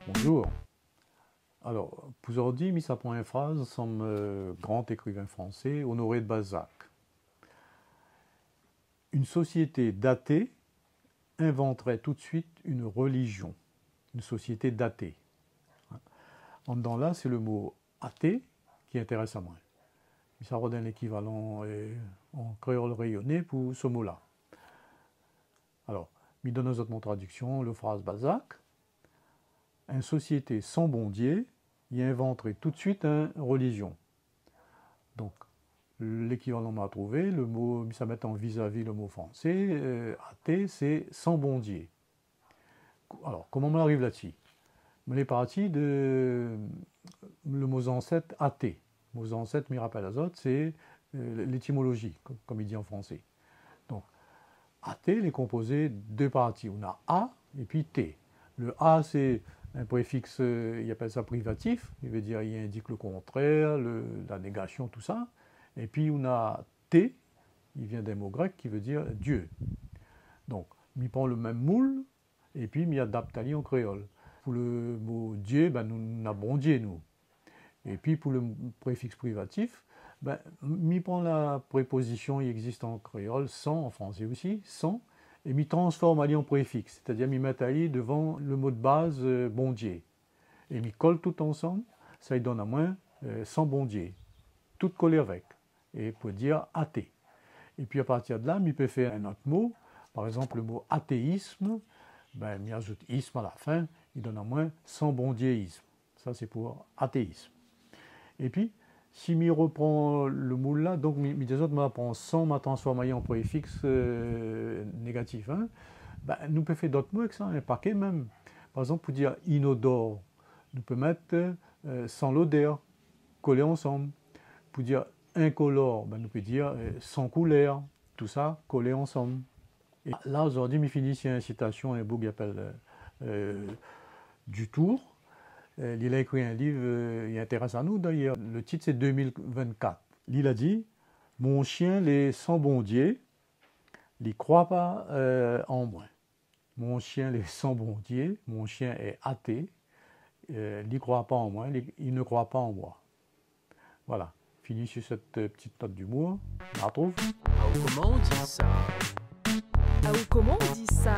Bonjour. Alors, Pouzordi, mis à point une phrase, somme grand écrivain français, Honoré de Balzac. Une société datée inventerait tout de suite une religion. Une société datée. En dedans là, c'est le mot athée qui intéresse à moi. Ça redonne l'équivalent en créole rayonné pour ce mot-là. Alors, mis dans notre traduction, le phrase Balzac. Une société sans bon Dieu y inventerait tout de suite une religion. Donc, l'équivalent m'a trouvé, le mot, ça met en vis-à-vis le mot français, athée, c'est sans bon Dieu. Alors, comment on arrive là-dessus? On est parti de le mot ancêtre athée. Le mot ancêtre, me rappelle à autres, c'est l'étymologie, comme il dit en français. Donc, athée, il est composé de deux parties. On a A et puis T. Le A, c'est un préfixe, il appelle ça privatif, il veut dire, il indique le contraire, la négation, tout ça. Et puis on a T, il vient d'un mot grec qui veut dire Dieu. Donc, on prend le même moule, et puis on adapte en créole. Pour le mot Dieu, ben, nous avons bon Dieu, nous. Et puis pour le préfixe privatif, ben, on prend la préposition, il existe en créole, sans, en français aussi, sans, et m'y transforme en préfixe, c'est-à-dire m'y met devant le mot de base bon Dieu. Et m'y colle tout ensemble, ça lui donne à moins sans bon Dieu, tout collé avec, et pour dire athée. Et puis à partir de là, m'y peut faire un autre mot, par exemple le mot athéisme, ben m'y ajoute isme à la fin, il donne à moins sans bon Dieuisme. Ça c'est pour athéisme. Et puis, si je reprends le moule là, donc des autres, je prends sans ma transformation en préfixe négatif, hein, ben, nous pouvons faire d'autres mots avec ça, un paquet même. Par exemple, pour dire inodore, nous pouvons mettre sans l'odeur, collés ensemble. Pour dire incolore, ben, nous pouvons dire sans couleur, tout ça collé ensemble. Et là, aujourd'hui, je finis sur une citation, un book qui s'appelle Dutour. Il a écrit un livre, il intéresse à nous d'ailleurs. Le titre c'est 2024. Il a dit mon chien les sans bon Dieu, il croit pas en moi. Mon chien les sans bon Dieu, mon chien est athée, il ne croit pas en moi, il ne croit pas en moi. Voilà. Fini sur cette petite note d'humour. On la retrouve. Ah, ou comment on dit ça? Ah, ou comment on dit ça?